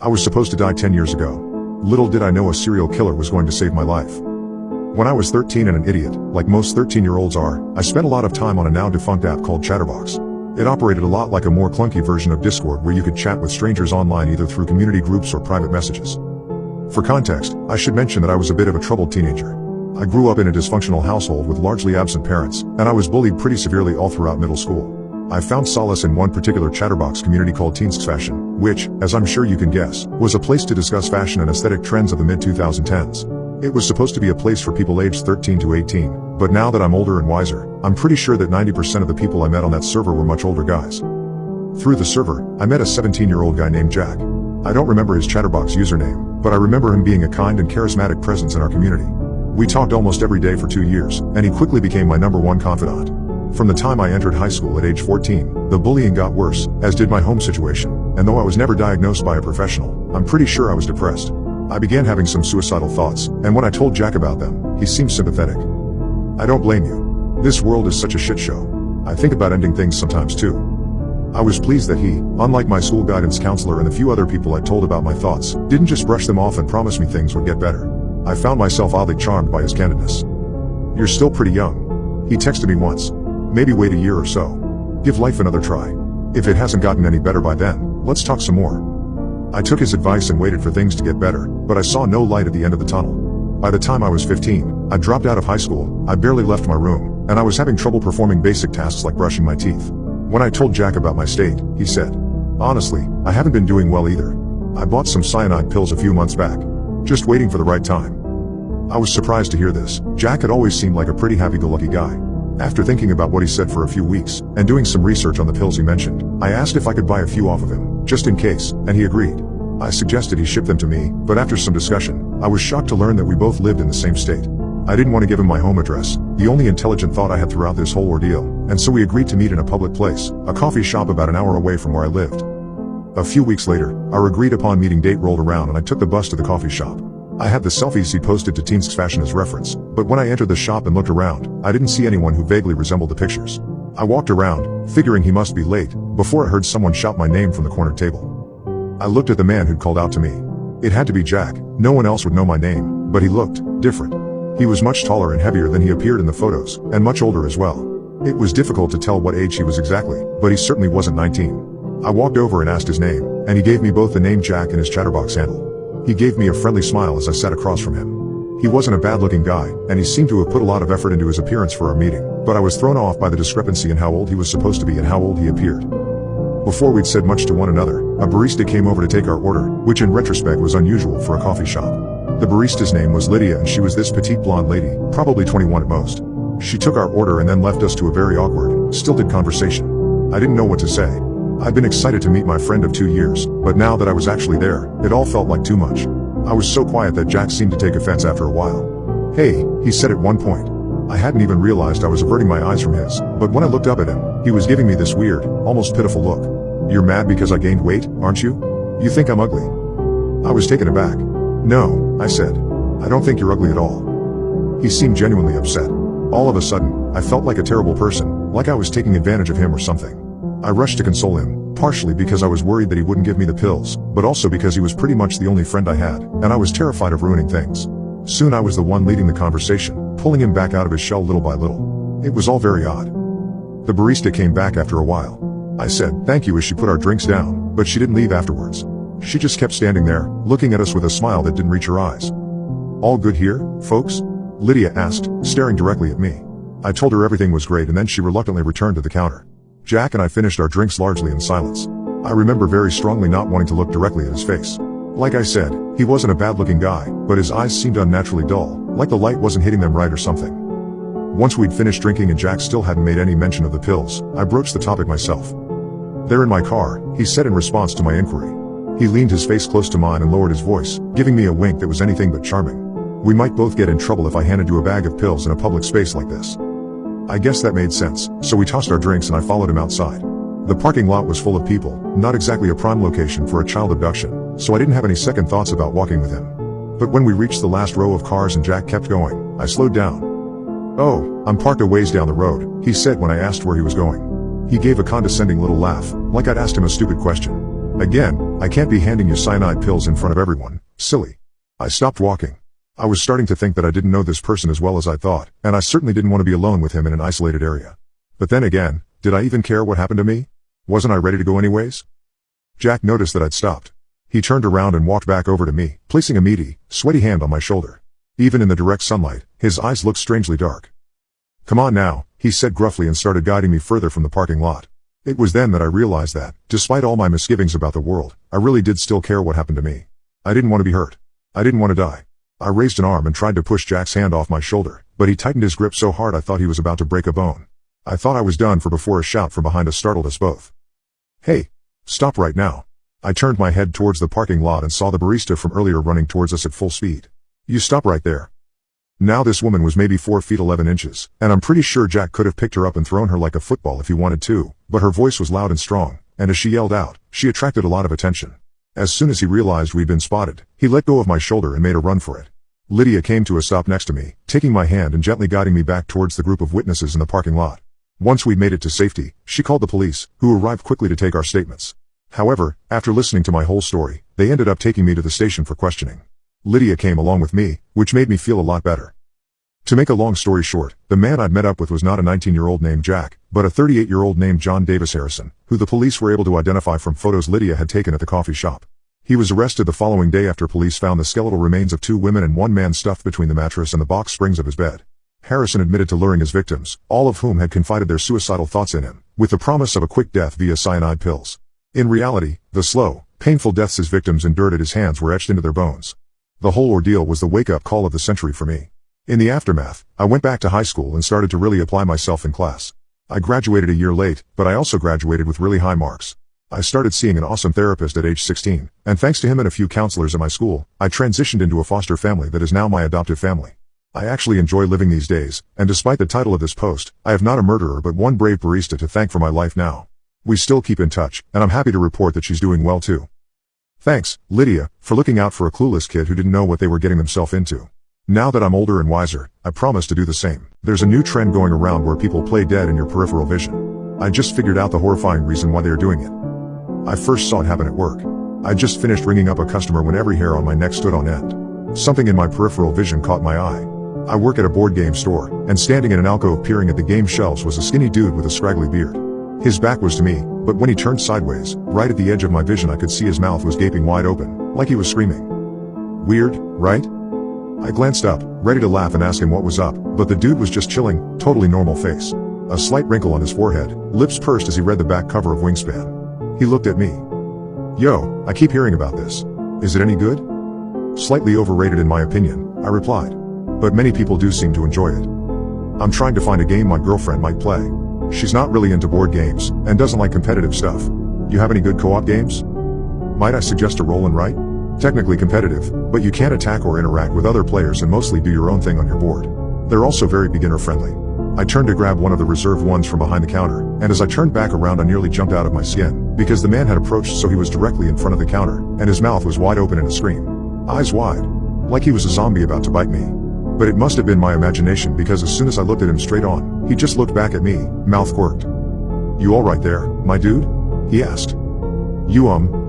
I was supposed to die 10 years ago. Little did I know a serial killer was going to save my life. When I was 13 and an idiot, like most 13-year-olds are, I spent a lot of time on a now-defunct app called Chatterbox. It operated a lot like a more clunky version of Discord where you could chat with strangers online either through community groups or private messages. For context, I should mention that I was a bit of a troubled teenager. I grew up in a dysfunctional household with largely absent parents, and I was bullied pretty severely all throughout middle school. I found solace in one particular Chatterbox community called Teens Fashion, which, as I'm sure you can guess, was a place to discuss fashion and aesthetic trends of the mid-2010s. It was supposed to be a place for people aged 13 to 18, but now that I'm older and wiser, I'm pretty sure that 90% of the people I met on that server were much older guys. Through the server, I met a 17-year-old guy named Jack. I don't remember his Chatterbox username, but I remember him being a kind and charismatic presence in our community. We talked almost every day for 2 years, and he quickly became my #1 confidant. From the time I entered high school at age 14, the bullying got worse, as did my home situation, and though I was never diagnosed by a professional, I'm pretty sure I was depressed. I began having some suicidal thoughts, and when I told Jack about them, he seemed sympathetic. I don't blame you. This world is such a shit show. I think about ending things sometimes too. I was pleased that he, unlike my school guidance counselor and the few other people I told about my thoughts, didn't just brush them off and promise me things would get better. I found myself oddly charmed by his candidness. "You're still pretty young," he texted me once. "Maybe wait a year or so. Give life another try. If it hasn't gotten any better by then, let's talk some more." I took his advice and waited for things to get better, but I saw no light at the end of the tunnel. By the time I was 15, I dropped out of high school, I barely left my room, and I was having trouble performing basic tasks like brushing my teeth. When I told Jack about my state, he said, "Honestly, I haven't been doing well either. I bought some cyanide pills a few months back. Just waiting for the right time." I was surprised to hear this. Jack had always seemed like a pretty happy-go-lucky guy. After thinking about what he said for a few weeks, and doing some research on the pills he mentioned, I asked if I could buy a few off of him, just in case, and he agreed. I suggested he ship them to me, but after some discussion, I was shocked to learn that we both lived in the same state. I didn't want to give him my home address, the only intelligent thought I had throughout this whole ordeal, and so we agreed to meet in a public place, a coffee shop about an hour away from where I lived. A few weeks later, our agreed-upon meeting date rolled around and I took the bus to the coffee shop. I had the selfies he posted to Teens Fashion as reference, but when I entered the shop and looked around, I didn't see anyone who vaguely resembled the pictures. I walked around, figuring he must be late, before I heard someone shout my name from the corner table. I looked at the man who'd called out to me. It had to be Jack. No one else would know my name, but he looked different. He was much taller and heavier than he appeared in the photos, and much older as well. It was difficult to tell what age he was exactly, but he certainly wasn't 19. I walked over and asked his name, and he gave me both the name Jack and his Chatterbox handle. He gave me a friendly smile as I sat across from him. He wasn't a bad-looking guy, and he seemed to have put a lot of effort into his appearance for our meeting, but I was thrown off by the discrepancy in how old he was supposed to be and how old he appeared. Before we'd said much to one another, a barista came over to take our order, which in retrospect was unusual for a coffee shop. The barista's name was Lydia and she was this petite blonde lady, probably 21 at most. She took our order and then left us to a very awkward, stilted conversation. I didn't know what to say. I'd been excited to meet my friend of 2 years, but now that I was actually there, it all felt like too much. I was so quiet that Jack seemed to take offense after a while. "Hey," he said at one point. I hadn't even realized I was averting my eyes from his, but when I looked up at him, he was giving me this weird, almost pitiful look. "You're mad because I gained weight, aren't you? You think I'm ugly?" I was taken aback. "No," I said. "I don't think you're ugly at all." He seemed genuinely upset. All of a sudden, I felt like a terrible person, like I was taking advantage of him or something. I rushed to console him, partially because I was worried that he wouldn't give me the pills, but also because he was pretty much the only friend I had, and I was terrified of ruining things. Soon I was the one leading the conversation, pulling him back out of his shell little by little. It was all very odd. The barista came back after a while. I said thank you as she put our drinks down, but she didn't leave afterwards. She just kept standing there, looking at us with a smile that didn't reach her eyes. "All good here, folks?" Lydia asked, staring directly at me. I told her everything was great and then she reluctantly returned to the counter. Jack and I finished our drinks largely in silence. I remember very strongly not wanting to look directly at his face. Like I said, he wasn't a bad-looking guy, but his eyes seemed unnaturally dull, like the light wasn't hitting them right or something. Once we'd finished drinking and Jack still hadn't made any mention of the pills, I broached the topic myself. "They're in my car," he said in response to my inquiry. He leaned his face close to mine and lowered his voice, giving me a wink that was anything but charming. "We might both get in trouble if I handed you a bag of pills in a public space like this." I guess that made sense, so we tossed our drinks and I followed him outside. The parking lot was full of people, not exactly a prime location for a child abduction, so I didn't have any second thoughts about walking with him. But when we reached the last row of cars and Jack kept going, I slowed down. "Oh, I'm parked a ways down the road," he said when I asked where he was going. He gave a condescending little laugh, like I'd asked him a stupid question. Again, I can't be handing you cyanide pills in front of everyone, silly. I stopped walking. I was starting to think that I didn't know this person as well as I thought, and I certainly didn't want to be alone with him in an isolated area. But then again, did I even care what happened to me? Wasn't I ready to go anyways? Jack noticed that I'd stopped. He turned around and walked back over to me, placing a meaty, sweaty hand on my shoulder. Even in the direct sunlight, his eyes looked strangely dark. "Come on now," he said gruffly and started guiding me further from the parking lot. It was then that I realized that, despite all my misgivings about the world, I really did still care what happened to me. I didn't want to be hurt. I didn't want to die. I raised an arm and tried to push Jack's hand off my shoulder, but he tightened his grip so hard I thought he was about to break a bone. I thought I was done for before a shout from behind us startled us both. "Hey! Stop right now." I turned my head towards the parking lot and saw the barista from earlier running towards us at full speed. "You stop right there." Now this woman was maybe 4 feet 11 inches, and I'm pretty sure Jack could have picked her up and thrown her like a football if he wanted to, but her voice was loud and strong, and as she yelled out, she attracted a lot of attention. As soon as he realized we'd been spotted, he let go of my shoulder and made a run for it. Lydia came to a stop next to me, taking my hand and gently guiding me back towards the group of witnesses in the parking lot. Once we'd made it to safety, she called the police, who arrived quickly to take our statements. However, after listening to my whole story, they ended up taking me to the station for questioning. Lydia came along with me, which made me feel a lot better. To make a long story short, the man I'd met up with was not a 19-year-old named Jack, but a 38-year-old named John Davis Harrison, who the police were able to identify from photos Lydia had taken at the coffee shop. He was arrested the following day after police found the skeletal remains of 2 women and 1 man stuffed between the mattress and the box springs of his bed. Harrison admitted to luring his victims, all of whom had confided their suicidal thoughts in him, with the promise of a quick death via cyanide pills. In reality, the slow, painful deaths his victims endured at his hands were etched into their bones. The whole ordeal was the wake-up call of the century for me. In the aftermath, I went back to high school and started to really apply myself in class. I graduated a year late, but I also graduated with really high marks. I started seeing an awesome therapist at age 16, and thanks to him and a few counselors at my school, I transitioned into a foster family that is now my adoptive family. I actually enjoy living these days, and despite the title of this post, I have not a murderer but one brave barista to thank for my life now. We still keep in touch, and I'm happy to report that she's doing well too. Thanks, Lydia, for looking out for a clueless kid who didn't know what they were getting themselves into. Now that I'm older and wiser, I promise to do the same. There's a new trend going around where people play dead in your peripheral vision. I just figured out the horrifying reason why they are doing it. I first saw it happen at work. I just finished ringing up a customer when every hair on my neck stood on end. Something in my peripheral vision caught my eye. I work at a board game store, and standing in an alcove peering at the game shelves was a skinny dude with a scraggly beard. His back was to me, but when he turned sideways, right at the edge of my vision I could see his mouth was gaping wide open, like he was screaming. Weird, right? I glanced up, ready to laugh and ask him what was up, but the dude was just chilling, totally normal face. A slight wrinkle on his forehead, lips pursed as he read the back cover of Wingspan. He looked at me. "Yo, I keep hearing about this. Is it any good?" "Slightly overrated in my opinion," I replied. "But many people do seem to enjoy it. I'm trying to find a game my girlfriend might play. She's not really into board games, and doesn't like competitive stuff. You have any good co-op games? Might I suggest a roll and write? Technically competitive, but you can't attack or interact with other players and mostly do your own thing on your board. They're also very beginner-friendly." I turned to grab one of the reserved ones from behind the counter, and as I turned back around I nearly jumped out of my skin, because the man had approached so he was directly in front of the counter, and his mouth was wide open in a scream. Eyes wide. Like he was a zombie about to bite me. But it must have been my imagination because as soon as I looked at him straight on, he just looked back at me, mouth quirked. "You all right there, my dude?" he asked.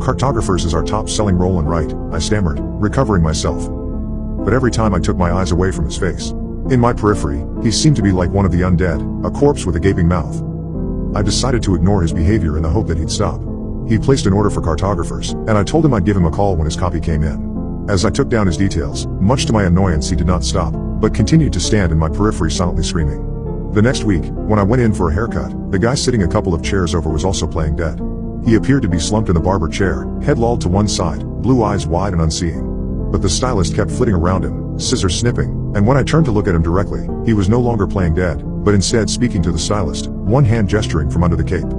Cartographers is our top-selling roll and write," I stammered, recovering myself. But every time I took my eyes away from his face, in my periphery, he seemed to be like one of the undead, a corpse with a gaping mouth. I decided to ignore his behavior in the hope that he'd stop. He placed an order for cartographers, and I told him I'd give him a call when his copy came in. As I took down his details, much to my annoyance he did not stop, but continued to stand in my periphery silently screaming. The next week, when I went in for a haircut, the guy sitting a couple of chairs over was also playing dead. He appeared to be slumped in the barber chair, head lolled to one side, blue eyes wide and unseeing. But the stylist kept flitting around him, scissors snipping, and when I turned to look at him directly, he was no longer playing dead, but instead speaking to the stylist, one hand gesturing from under the cape.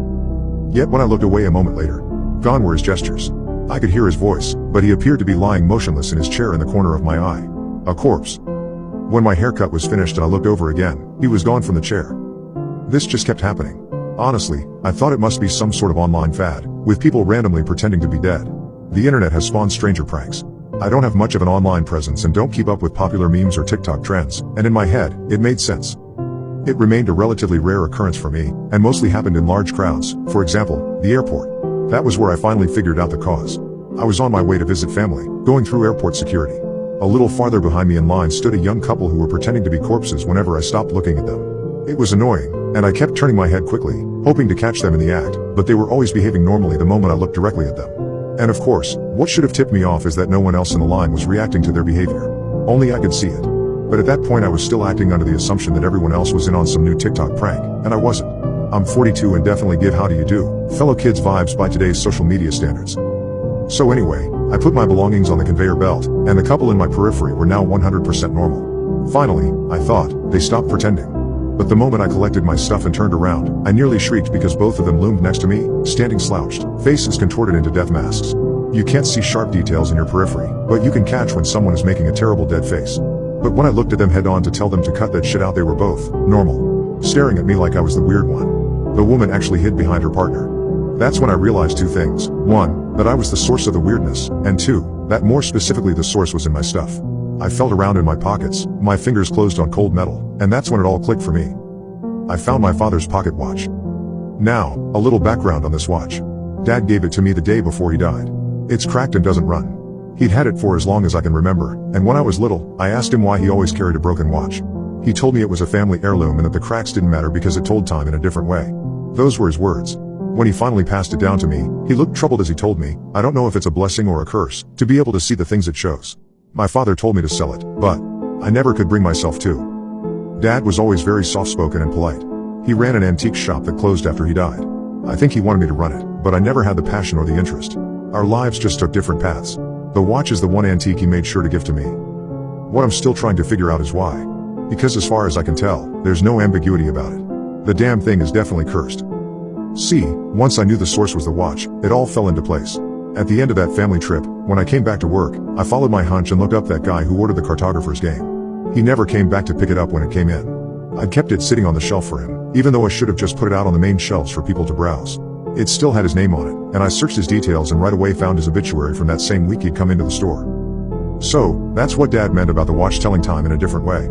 Yet when I looked away a moment later, gone were his gestures. I could hear his voice, but he appeared to be lying motionless in his chair in the corner of my eye. A corpse. When my haircut was finished and I looked over again, he was gone from the chair. This just kept happening. Honestly, I thought it must be some sort of online fad, with people randomly pretending to be dead. The internet has spawned stranger pranks. I don't have much of an online presence and don't keep up with popular memes or TikTok trends, and in my head, it made sense. It remained a relatively rare occurrence for me, and mostly happened in large crowds, for example, the airport. That was where I finally figured out the cause. I was on my way to visit family, going through airport security. A little farther behind me in line stood a young couple who were pretending to be corpses whenever I stopped looking at them. It was annoying, and I kept turning my head quickly, hoping to catch them in the act, but they were always behaving normally the moment I looked directly at them. And of course, what should have tipped me off is that no one else in the line was reacting to their behavior. Only I could see it. But at that point I was still acting under the assumption that everyone else was in on some new TikTok prank, and I wasn't. I'm 42 and definitely give how do you do, fellow kids vibes by today's social media standards. So anyway, I put my belongings on the conveyor belt, and the couple in my periphery were now 100% normal. Finally, I thought, they stopped pretending. But the moment I collected my stuff and turned around, I nearly shrieked because both of them loomed next to me, standing slouched, faces contorted into death masks. You can't see sharp details in your periphery, but you can catch when someone is making a terrible dead face. But when I looked at them head on to tell them to cut that shit out, they were both normal, staring at me like I was the weird one. The woman actually hid behind her partner. That's when I realized two things. One, that I was the source of the weirdness, and two, that more specifically the source was in my stuff. I felt around in my pockets, my fingers closed on cold metal, and that's when it all clicked for me. I found my father's pocket watch. Now, a little background on this watch. Dad gave it to me the day before he died. It's cracked and doesn't run. He'd had it for as long as I can remember, and when I was little, I asked him why he always carried a broken watch. He told me it was a family heirloom and that the cracks didn't matter because it told time in a different way. Those were his words. When he finally passed it down to me, he looked troubled as he told me, I don't know if it's a blessing or a curse, to be able to see the things it shows. My father told me to sell it, but I never could bring myself to. Dad was always very soft-spoken and polite. He ran an antique shop that closed after he died. I think he wanted me to run it, but I never had the passion or the interest. Our lives just took different paths. The watch is the one antique he made sure to give to me. What I'm still trying to figure out is why. Because as far as I can tell, there's no ambiguity about it. The damn thing is definitely cursed. See, once I knew the source was the watch, it all fell into place. At the end of that family trip, when I came back to work, I followed my hunch and looked up that guy who ordered the cartographer's game. He never came back to pick it up when it came in. I'd kept it sitting on the shelf for him, even though I should have just put it out on the main shelves for people to browse. It still had his name on it, and I searched his details and right away found his obituary from that same week he'd come into the store. So, that's what Dad meant about the watch telling time in a different way.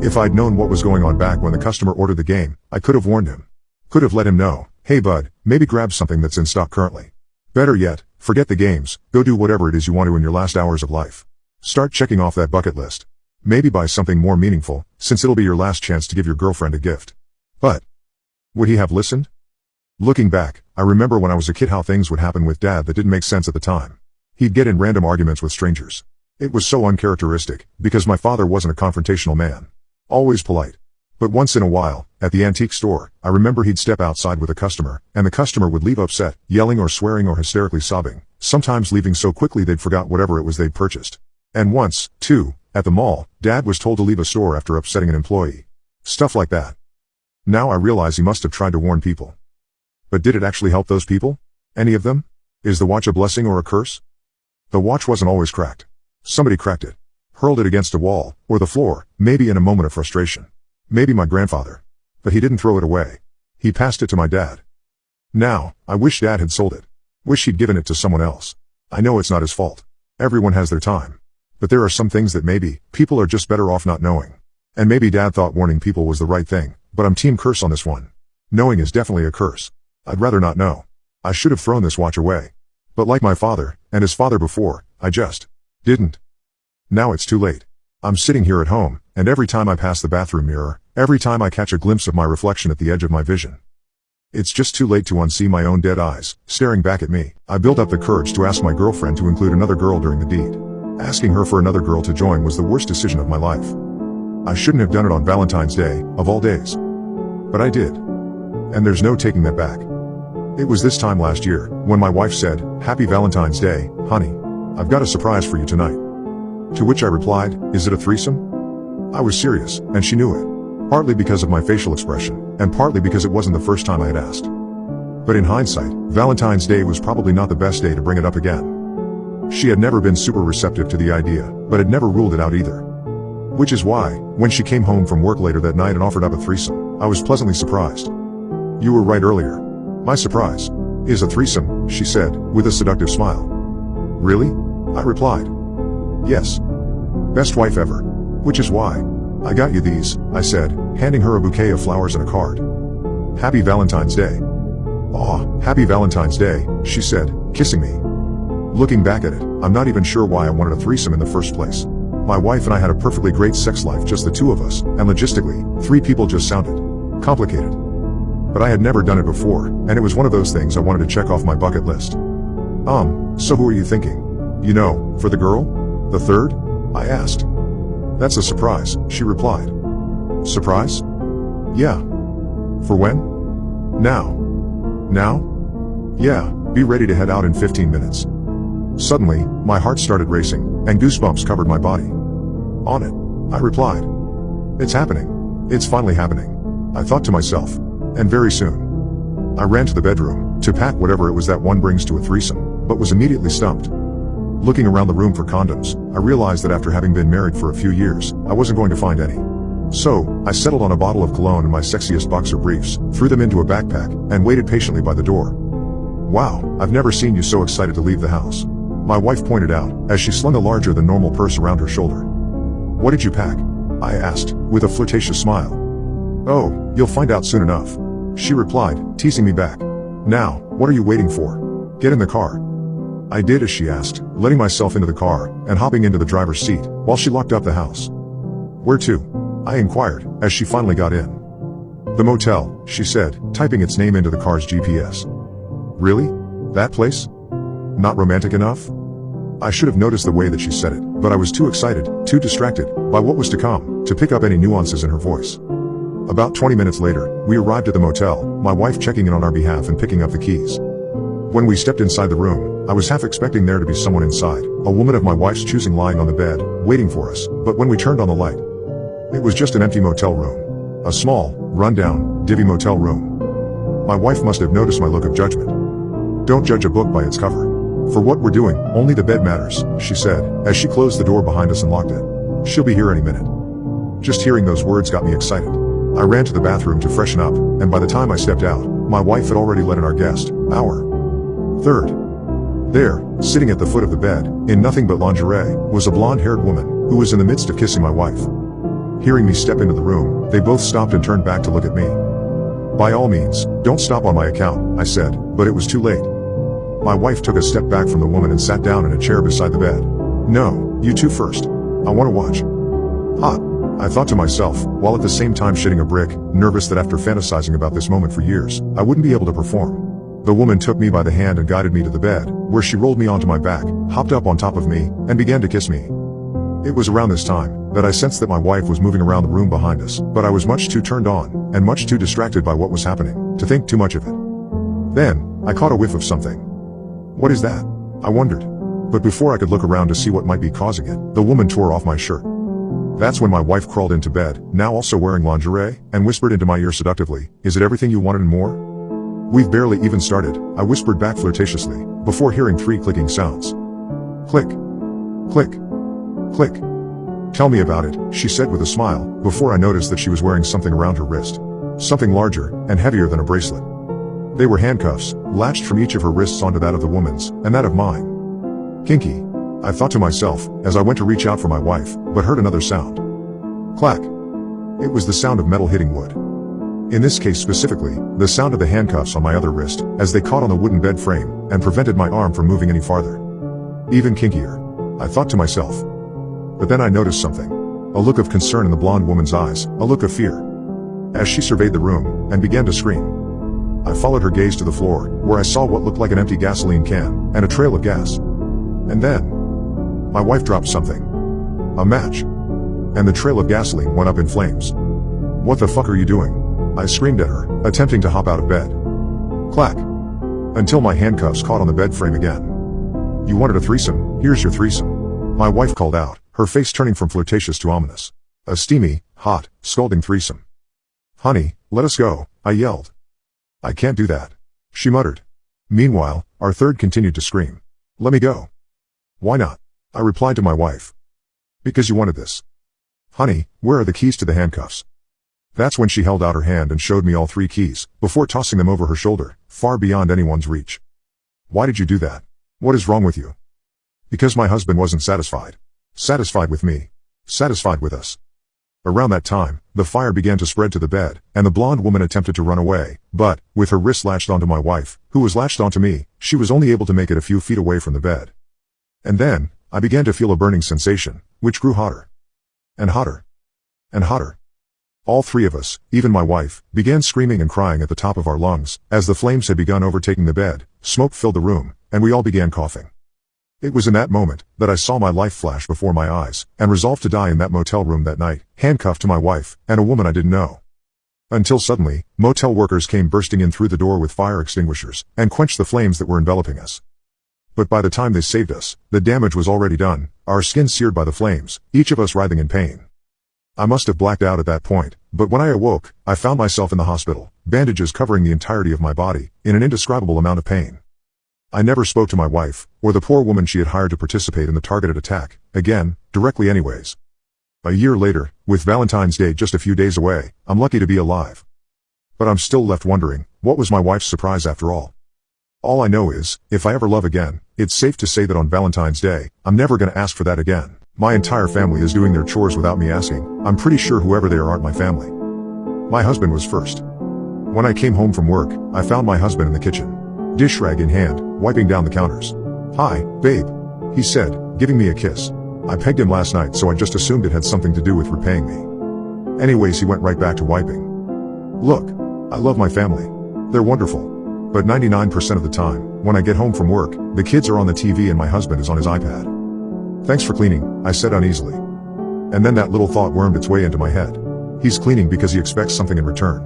If I'd known what was going on back when the customer ordered the game, I could have warned him. Could have let him know, hey bud, maybe grab something that's in stock currently. Better yet, forget the games, go do whatever it is you want to in your last hours of life. Start checking off that bucket list. Maybe buy something more meaningful, since it'll be your last chance to give your girlfriend a gift. But would he have listened? Looking back, I remember when I was a kid how things would happen with Dad that didn't make sense at the time. He'd get in random arguments with strangers. It was so uncharacteristic, because my father wasn't a confrontational man. Always polite. But once in a while, at the antique store, I remember he'd step outside with a customer, and the customer would leave upset, yelling or swearing or hysterically sobbing, sometimes leaving so quickly they'd forgot whatever it was they'd purchased. And once, too, at the mall, Dad was told to leave a store after upsetting an employee. Stuff like that. Now I realize he must have tried to warn people. But did it actually help those people? Any of them? Is the watch a blessing or a curse? The watch wasn't always cracked. Somebody cracked it. Hurled it against a wall, or the floor, maybe in a moment of frustration. Maybe my grandfather. But he didn't throw it away. He passed it to my dad. Now, I wish Dad had sold it. Wish he'd given it to someone else. I know it's not his fault. Everyone has their time. But there are some things that maybe, people are just better off not knowing. And maybe Dad thought warning people was the right thing, but I'm team curse on this one. Knowing is definitely a curse. I'd rather not know. I should have thrown this watch away. But like my father, and his father before, I just didn't. Now it's too late. I'm sitting here at home, and every time I pass the bathroom mirror, every time I catch a glimpse of my reflection at the edge of my vision, it's just too late to unsee my own dead eyes, staring back at me. I built up the courage to ask my girlfriend to include another girl during the deed. Asking her for another girl to join was the worst decision of my life. I shouldn't have done it on Valentine's Day, of all days. But I did. And there's no taking that back. It was this time last year, when my wife said, "Happy Valentine's Day, honey. I've got a surprise for you tonight." To which I replied, "Is it a threesome?" I was serious, and she knew it. Partly because of my facial expression, and partly because it wasn't the first time I had asked. But in hindsight, Valentine's Day was probably not the best day to bring it up again. She had never been super receptive to the idea, but had never ruled it out either. Which is why, when she came home from work later that night and offered up a threesome, I was pleasantly surprised. "You were right earlier. My surprise is a threesome," she said, with a seductive smile. "Really?" I replied. "Yes. Best wife ever. Which is why I got you these," I said, handing her a bouquet of flowers and a card. "Happy Valentine's Day." "Aw, happy Valentine's Day," she said, kissing me. Looking back at it, I'm not even sure why I wanted a threesome in the first place. My wife and I had a perfectly great sex life, just the two of us, and logistically, 3 people just sounded complicated. But I had never done it before, and it was one of those things I wanted to check off my bucket list. So who are you thinking? You know, for the girl? The third? I asked. That's a surprise, she replied. Surprise? Yeah. For when? Now. Now? Yeah, be ready to head out in 15 minutes. Suddenly, my heart started racing, and goosebumps covered my body. On it, I replied. It's happening. It's finally happening. I thought to myself. And very soon. I ran to the bedroom, to pack whatever it was that one brings to a threesome, but was immediately stumped. Looking around the room for condoms, I realized that after having been married for a few years, I wasn't going to find any. So, I settled on a bottle of cologne and my sexiest boxer briefs, threw them into a backpack, and waited patiently by the door. Wow, I've never seen you so excited to leave the house. My wife pointed out, as she slung a larger than normal purse around her shoulder. What did you pack? I asked, with a flirtatious smile. Oh, you'll find out soon enough. She replied, teasing me back. Now, what are you waiting for? Get in the car. I did as she asked, letting myself into the car, and hopping into the driver's seat, while she locked up the house. Where to? I inquired, as she finally got in. The motel, she said, typing its name into the car's GPS. Really? That place? Not romantic enough? I should have noticed the way that she said it, but I was too excited, too distracted, by what was to come, to pick up any nuances in her voice. About 20 minutes later, we arrived at the motel, my wife checking in on our behalf and picking up the keys. When we stepped inside the room, I was half expecting there to be someone inside, a woman of my wife's choosing lying on the bed, waiting for us, but when we turned on the light, it was just an empty motel room. A small, run-down, divvy motel room. My wife must have noticed my look of judgment. Don't judge a book by its cover. For what we're doing, only the bed matters, she said, as she closed the door behind us and locked it. She'll be here any minute. Just hearing those words got me excited. I ran to the bathroom to freshen up, and by the time I stepped out, my wife had already let in our guest, our third. There, sitting at the foot of the bed, in nothing but lingerie, was a blonde-haired woman, who was in the midst of kissing my wife. Hearing me step into the room, they both stopped and turned back to look at me. By all means, don't stop on my account, I said, but it was too late. My wife took a step back from the woman and sat down in a chair beside the bed. No, you two first. I want to watch. Hot. I thought to myself, while at the same time shitting a brick, nervous that after fantasizing about this moment for years, I wouldn't be able to perform. The woman took me by the hand and guided me to the bed, where she rolled me onto my back, hopped up on top of me, and began to kiss me. It was around this time that I sensed that my wife was moving around the room behind us, but I was much too turned on, and much too distracted by what was happening, to think too much of it. Then, I caught a whiff of something. What is that? I wondered. But before I could look around to see what might be causing it, the woman tore off my shirt. That's when my wife crawled into bed, now also wearing lingerie, and whispered into my ear seductively, "Is it everything you wanted and more?" "We've barely even started," I whispered back flirtatiously, before hearing 3 clicking sounds. Click. Click. Click. "Tell me about it," she said with a smile, before I noticed that she was wearing something around her wrist. Something larger, and heavier than a bracelet. They were handcuffs, latched from each of her wrists onto that of the woman's, and that of mine. Kinky. I thought to myself, as I went to reach out for my wife, but heard another sound. Clack. It was the sound of metal hitting wood. In this case specifically, the sound of the handcuffs on my other wrist, as they caught on the wooden bed frame, and prevented my arm from moving any farther. Even kinkier. I thought to myself. But then I noticed something. A look of concern in the blonde woman's eyes, a look of fear. As she surveyed the room, and began to scream. I followed her gaze to the floor, where I saw what looked like an empty gasoline can, and a trail of gas. And then, my wife dropped something. A match. And the trail of gasoline went up in flames. "What the fuck are you doing?" I screamed at her, attempting to hop out of bed. Clack. Until my handcuffs caught on the bed frame again. "You wanted a threesome, here's your threesome," my wife called out, her face turning from flirtatious to ominous. A steamy, hot, scalding threesome. "Honey, let us go," I yelled. "I can't do that," she muttered. Meanwhile, our third continued to scream. "Let me go." "Why not?" I replied to my wife. "Because you wanted this." "Honey, where are the keys to the handcuffs?" That's when she held out her hand and showed me all 3 keys, before tossing them over her shoulder, far beyond anyone's reach. "Why did you do that? What is wrong with you?" "Because my husband wasn't satisfied. Satisfied with me. Satisfied with us." Around that time, the fire began to spread to the bed, and the blonde woman attempted to run away, but, with her wrist latched onto my wife, who was latched onto me, she was only able to make it a few feet away from the bed. And then, I began to feel a burning sensation, which grew hotter. And hotter. And hotter. All three of us, even my wife, began screaming and crying at the top of our lungs, as the flames had begun overtaking the bed, smoke filled the room, and we all began coughing. It was in that moment that I saw my life flash before my eyes, and resolved to die in that motel room that night, handcuffed to my wife, and a woman I didn't know. Until suddenly, motel workers came bursting in through the door with fire extinguishers, and quenched the flames that were enveloping us. But by the time they saved us, the damage was already done, our skin seared by the flames, each of us writhing in pain. I must have blacked out at that point, but when I awoke, I found myself in the hospital, bandages covering the entirety of my body, in an indescribable amount of pain. I never spoke to my wife, or the poor woman she had hired to participate in the targeted attack, again, directly anyways. A year later, with Valentine's Day just a few days away, I'm lucky to be alive. But I'm still left wondering, what was my wife's surprise after all? All I know is, if I ever love again, it's safe to say that on Valentine's Day, I'm never gonna ask for that again. My entire family is doing their chores without me asking. I'm pretty sure whoever they are aren't my family. My husband was first. When I came home from work, I found my husband in the kitchen, dish rag in hand, wiping down the counters. "Hi, babe," he said, giving me a kiss. I pegged him last night, so I just assumed it had something to do with repaying me. Anyways, he went right back to wiping. Look, I love my family. They're wonderful. But 99% of the time, when I get home from work, the kids are on the TV and my husband is on his iPad. "Thanks for cleaning," I said uneasily. And then that little thought wormed its way into my head. He's cleaning because he expects something in return.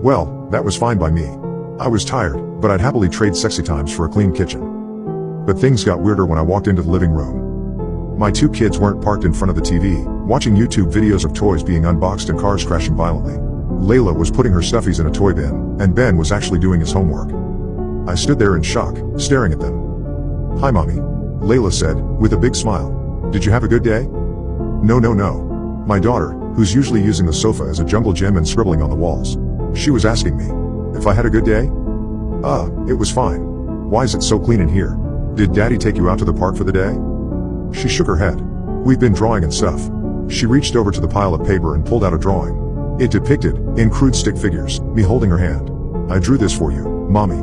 Well, that was fine by me. I was tired, but I'd happily trade sexy times for a clean kitchen. But things got weirder when I walked into the living room. My two kids weren't parked in front of the TV, watching YouTube videos of toys being unboxed and cars crashing violently. Layla was putting her stuffies in a toy bin, and Ben was actually doing his homework. I stood there in shock, staring at them. "Hi, Mommy," Layla said, with a big smile. "Did you have a good day?" No. My daughter, who's usually using the sofa as a jungle gym and scribbling on the walls. She was asking me if I had a good day. It was fine. Why is it so clean in here? Did Daddy take you out to the park for the day? She shook her head. "We've been drawing and stuff." She reached over to the pile of paper and pulled out a drawing. It depicted, in crude stick figures, me holding her hand. "I drew this for you, Mommy."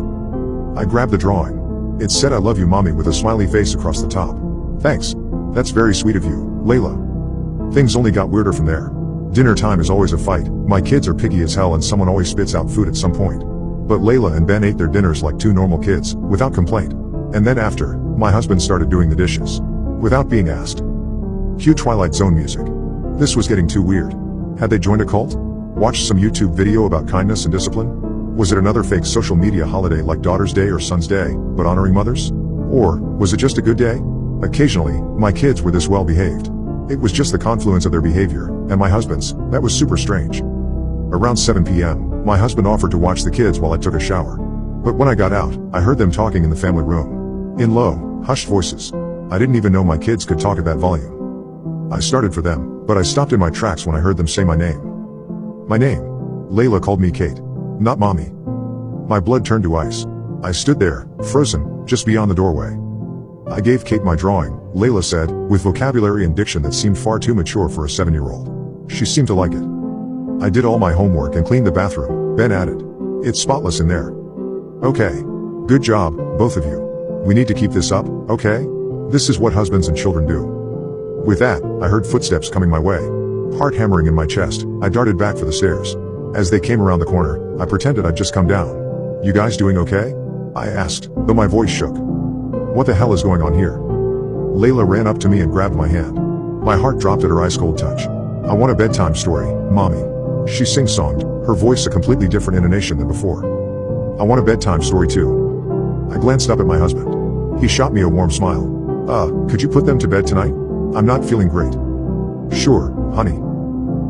I grabbed the drawing. It said, "I love you, Mommy," with a smiley face across the top. "Thanks. That's very sweet of you, Layla." Things only got weirder from there. Dinner time is always a fight. My kids are picky as hell and someone always spits out food at some point. But Layla and Ben ate their dinners like two normal kids, without complaint. And then after, my husband started doing the dishes. Without being asked. Cue Twilight Zone music. This was getting too weird. Had they joined a cult? Watched some YouTube video about kindness and discipline? Was it another fake social media holiday like Daughter's Day or Son's Day, but honoring mothers? Or, was it just a good day? Occasionally, my kids were this well behaved. It was just the confluence of their behavior, and my husband's, that was super strange. Around 7 p.m., my husband offered to watch the kids while I took a shower. But when I got out, I heard them talking in the family room. In low, hushed voices. I didn't even know my kids could talk at that volume. I started for them, but I stopped in my tracks when I heard them say my name. My name. Layla called me Kate. Not Mommy. My blood turned to ice. I stood there, frozen, just beyond the doorway. I gave Kate my drawing, Layla said, with vocabulary and diction that seemed far too mature for a 7-year-old. She seemed to like it. I did all my homework and cleaned the bathroom, Ben added. It's spotless in there. Okay. Good job, both of you. We need to keep this up, okay? This is what husbands and children do. With that, I heard footsteps coming my way. Heart hammering in my chest, I darted back for the stairs. As they came around the corner, I pretended I'd just come down. "You guys doing okay?" I asked, though my voice shook. "What the hell is going on here?" Layla ran up to me and grabbed my hand. My heart dropped at her ice-cold touch. "I want a bedtime story, Mommy." She sing-songed, her voice a completely different intonation than before. "I want a bedtime story too." I glanced up at my husband. He shot me a warm smile. Could you put them to bed tonight? I'm not feeling great." "Sure, honey."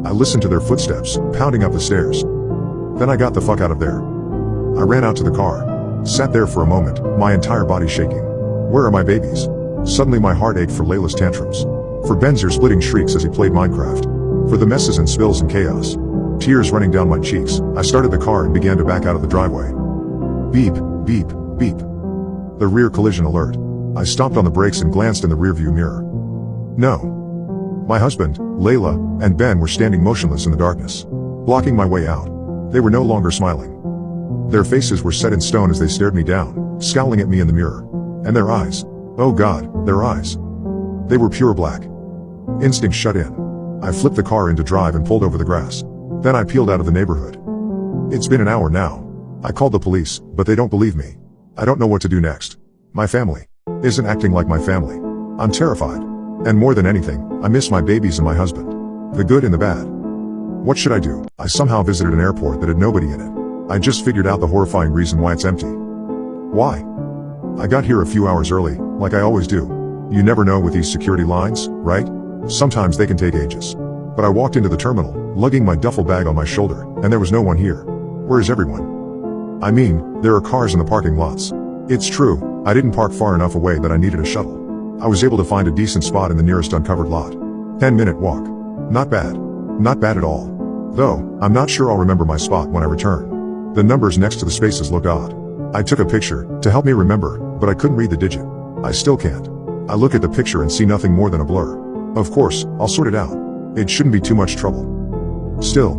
I listened to their footsteps, pounding up the stairs. Then I got the fuck out of there. I ran out to the car. Sat there for a moment, my entire body shaking. Where are my babies? Suddenly my heart ached for Layla's tantrums. For Ben's ear-splitting shrieks as he played Minecraft. For the messes and spills and chaos. Tears running down my cheeks, I started the car and began to back out of the driveway. Beep, beep, beep. The rear collision alert. I stomped on the brakes and glanced in the rearview mirror. No. My husband, Layla, and Ben were standing motionless in the darkness, blocking my way out. They were no longer smiling. Their faces were set in stone as they stared me down, scowling at me in the mirror. And their eyes. Oh God, their eyes. They were pure black. Instinct shut in. I flipped the car into drive and pulled over the grass. Then I peeled out of the neighborhood. It's been an hour now. I called the police, but they don't believe me. I don't know what to do next. My family isn't acting like my family. I'm terrified. And more than anything, I miss my babies and my husband. The good and the bad. What should I do? I somehow visited an airport that had nobody in it. I just figured out the horrifying reason why it's empty. Why? I got here a few hours early, like I always do. You never know with these security lines, right? Sometimes they can take ages. But I walked into the terminal, lugging my duffel bag on my shoulder, and there was no one here. Where is everyone? I mean, there are cars in the parking lots. It's true, I didn't park far enough away that I needed a shuttle. I was able to find a decent spot in the nearest uncovered lot. 10-minute walk. Not bad. Not bad at all. Though, I'm not sure I'll remember my spot when I return. The numbers next to the spaces look odd. I took a picture to help me remember, but I couldn't read the digit. I still can't. I look at the picture and see nothing more than a blur. Of course, I'll sort it out. It shouldn't be too much trouble. Still,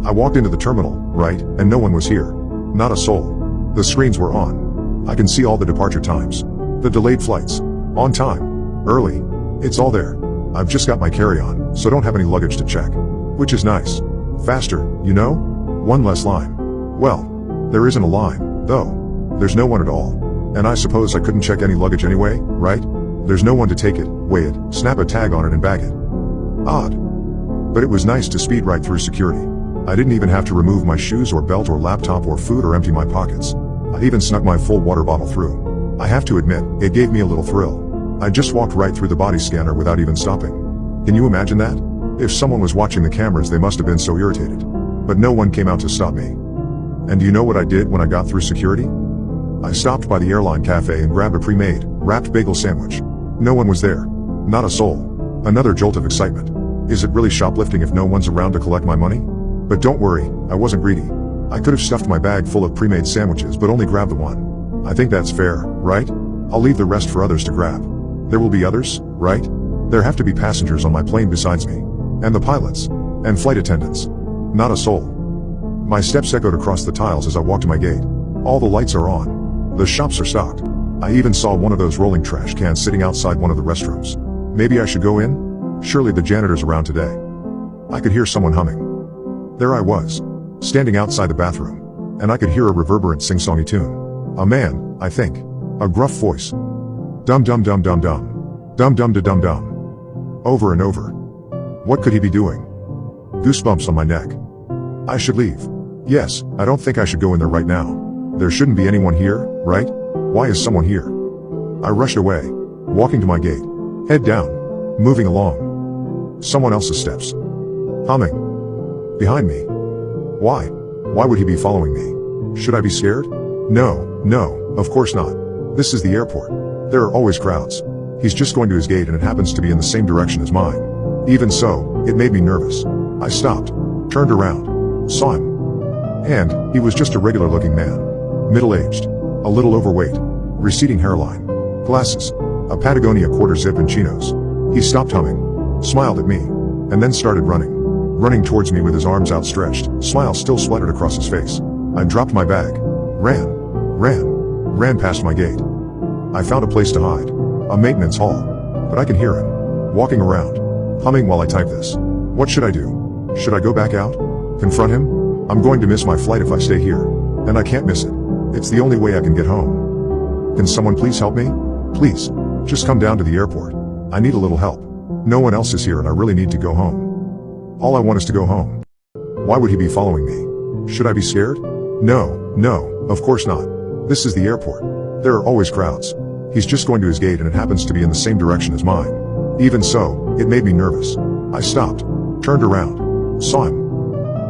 I walked into the terminal, right, and no one was here. Not a soul. The screens were on. I can see all the departure times. The delayed flights. On time. Early. It's all there. I've just got my carry-on, so don't have any luggage to check. Which is nice. Faster, you know? One less line. Well, there isn't a line, though. There's no one at all. And I suppose I couldn't check any luggage anyway, right? There's no one to take it, weigh it, snap a tag on it and bag it. Odd. But it was nice to speed right through security. I didn't even have to remove my shoes or belt or laptop or food or empty my pockets. I even snuck my full water bottle through. I have to admit, it gave me a little thrill. I just walked right through the body scanner without even stopping. Can you imagine that? If someone was watching the cameras, they must have been so irritated. But no one came out to stop me. And do you know what I did when I got through security? I stopped by the airline cafe and grabbed a pre-made, wrapped bagel sandwich. No one was there. Not a soul. Another jolt of excitement. Is it really shoplifting if no one's around to collect my money? But don't worry, I wasn't greedy. I could have stuffed my bag full of pre-made sandwiches but only grabbed the one. I think that's fair, right? I'll leave the rest for others to grab. There will be others, right? There have to be passengers on my plane besides me. And the pilots. And flight attendants. Not a soul. My steps echoed across the tiles as I walked to my gate. All the lights are on. The shops are stocked. I even saw one of those rolling trash cans sitting outside one of the restrooms. Maybe I should go in? Surely the janitor's around today. I could hear someone humming. There I was, standing outside the bathroom, and I could hear a reverberant sing-songy tune. A man, I think. A gruff voice. Dum dum dum dum dum. Dum dum da dum dum. Over and over. What could he be doing? Goosebumps on my neck. I should leave. Yes, I don't think I should go in there right now. There shouldn't be anyone here, right? Why is someone here? I rushed away, walking to my gate. Head down. Moving along. Someone else's steps. Humming. Behind me. Why? Why would he be following me? Should I be scared? No, no, of course not. This is the airport. There are always crowds. He's just going to his gate and it happens to be in the same direction as mine. Even so, it made me nervous. I stopped, turned around, saw him. And he was just a regular looking man. Middle-aged, a little overweight, receding hairline, glasses, a Patagonia quarter zip and chinos. He stopped humming, smiled at me, and then started running towards me with his arms outstretched, smile still splattered across his face. I dropped my bag, ran past my gate. I found a place to hide, a maintenance hall, but I can hear him, walking around, humming while I type this. What should I do? Should I go back out? Confront him? I'm going to miss my flight if I stay here, and I can't miss it. It's the only way I can get home. Can someone please help me? Please, just come down to the airport. I need a little help. No one else is here and I really need to go home. All I want is to go home. Why would he be following me? Should I be scared? No, no, of course not. This is the airport. There are always crowds. He's just going to his gate and it happens to be in the same direction as mine. Even so, it made me nervous. I stopped, turned around, saw him.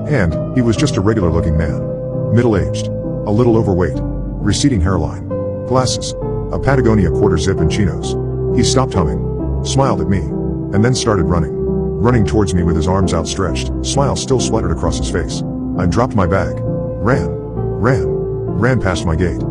And he was just a regular looking man. Middle-aged, a little overweight, receding hairline, glasses, a Patagonia quarter zip and chinos. He stopped humming, smiled at me, and then started running towards me with his arms outstretched, smile still splattered across his face. I dropped my bag, ran past my gate.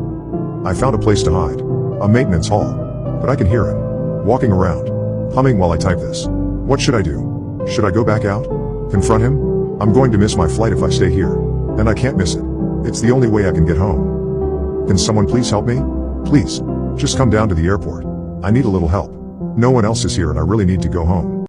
I found a place to hide, a maintenance hall, but I can hear him, walking around, humming while I type this. What should I do? Should I go back out? Confront him? I'm going to miss my flight if I stay here, and I can't miss it. It's the only way I can get home. Can someone please help me? Please, just come down to the airport. I need a little help. No one else is here and I really need to go home.